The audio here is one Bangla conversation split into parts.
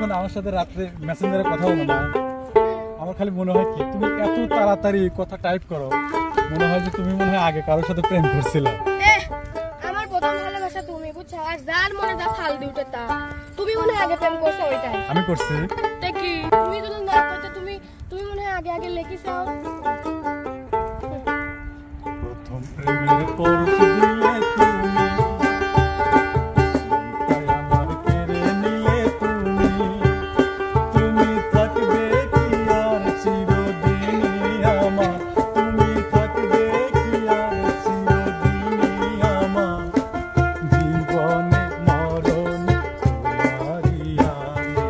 যখন আমার সাথে রাত্রে মেসেঞ্জারে কথা বলো না, আমার খালি মনে হয় কি তুমি এত তাড়াতাড়ি কথা টাইপ করো, মনে হয় যে তুমি মনে হয় আগে কারোর সাথে প্রেম করছিলে। আমার প্রথম ভালোবাসা তুমি, বুঝছো? আর যার মনে যা ফাল দিউতে তা তুমি মনে হয় আগে প্রেম করছো ওইটাই। আমি করছি। তা কি তুমি যদি না করতে তুমি মনে হয় আগে লিখিছো। প্রথম প্রেমের পরশ দিলে তুমি, মনটাই আমার কেড়ে নিলে তুমি, তুমি থাকবে কি আর চিরদিনই আমার, তুমি থাকবে কি আর চিরদিনই আমার, জীবনে মরণে তোমারই আমি।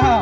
না